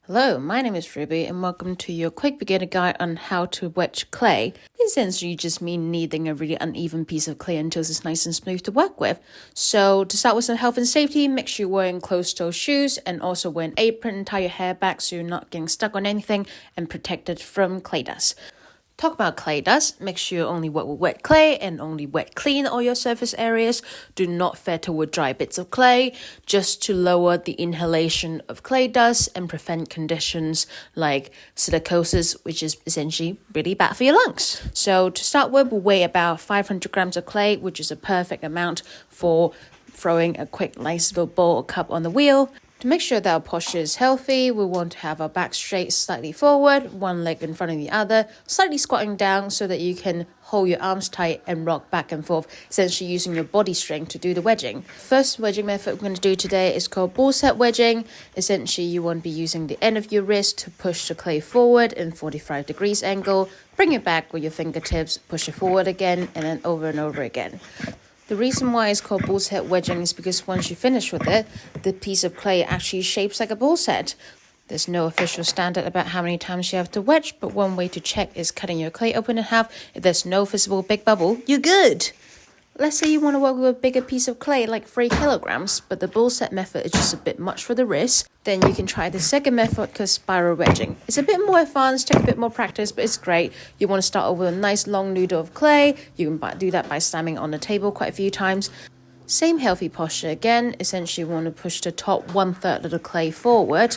Hello, my name is Ruby and welcome to your quick beginner guide on how to wedge clay. Essentially, you just mean kneading a really uneven piece of clay until it's nice and smooth to work with. So to start with some health and safety, make sure you're wearing closed-toe shoes and also wear an apron, tie your hair back so you're not getting stuck on anything and protected from clay dust. Talk about clay dust. Make sure you only work with wet clay and only wet clean all your surface areas. Do not fetter with dry bits of clay just to lower the inhalation of clay dust and prevent conditions like silicosis, which is essentially really bad for your lungs. So to start with, we'll weigh about 500 grams of clay, which is a perfect amount for throwing a quick nice little bowl or cup on the wheel. To make sure that our posture is healthy, we want to have our back straight, slightly forward, one leg in front of the other, slightly squatting down so that you can hold your arms tight and rock back and forth, essentially using your body strength to do the wedging. First wedging method we're going to do today is called ball set wedging. Essentially, you want to be using the end of your wrist to push the clay forward in 45 degrees angle, bring it back with your fingertips, push it forward again, and then over and over again. The reason why it's called ball set wedging is because once you finish with it, the piece of clay actually shapes like a ball set. There's no official standard about how many times you have to wedge, but one way to check is cutting your clay open in half. If there's no visible big bubble, you're good. Let's say you want to work with a bigger piece of clay, like 3 kilograms, but the ball set method is just a bit much for the wrist. Then you can try the second method called spiral wedging. It's a bit more advanced, take a bit more practice, but it's great. You want to start off with a nice long noodle of clay. You can do that by slamming on the table quite a few times. Same healthy posture again. Essentially, you want to push the top 1/3 of the clay forward.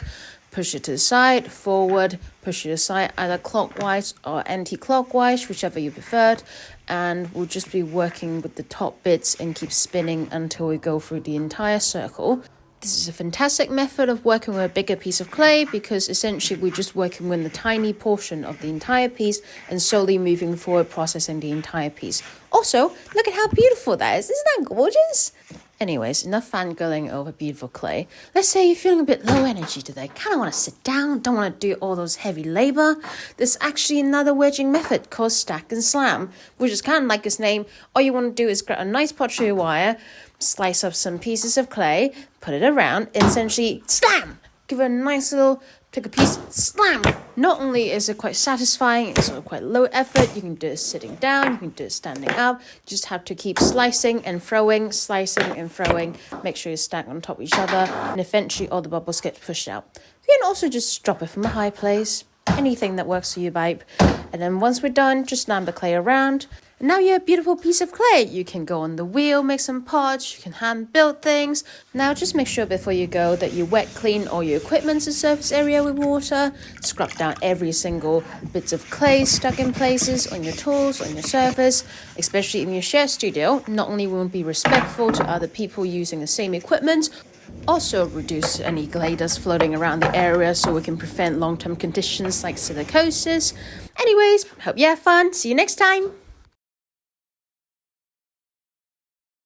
Push it to the side, forward, push it to the side, either clockwise or anti-clockwise, whichever you preferred. And we'll just be working with the top bits and keep spinning until we go through the entire circle. This is a fantastic method of working with a bigger piece of clay because essentially we're just working with the tiny portion of the entire piece and slowly moving forward, processing the entire piece. Also, look at how beautiful that is. Isn't that gorgeous? Anyways, enough fangirling over beautiful clay. Let's say you're feeling a bit low energy today. Kind of want to sit down, don't want to do all those heavy labor. There's actually another wedging method called stack and slam, which is kind of like its name. All you want to do is grab a nice pottery wire, slice up some pieces of clay, put it around, and essentially slam! Give it a nice little, take a piece, slam! Not only is it quite satisfying, it's also quite low effort. You can do it sitting down, you can do it standing up. You just have to keep slicing and throwing, Make sure you stack on top of each other, and eventually all the bubbles get pushed out. You can also just drop it from a high place, anything that works for you, babe. And then once we're done, just slam the clay around. And now you have a beautiful piece of clay. You can go on the wheel, make some pots, you can hand build things. Now just make sure before you go that you wet clean all your equipment and surface area with water. Scrub down every single bits of clay stuck in places on your tools, on your surface, especially in your shared studio. Not only will it be respectful to other people using the same equipment, also reduce any clay dust floating around the area so we can prevent long-term conditions like silicosis. Anyways, hope you have fun. See you next time.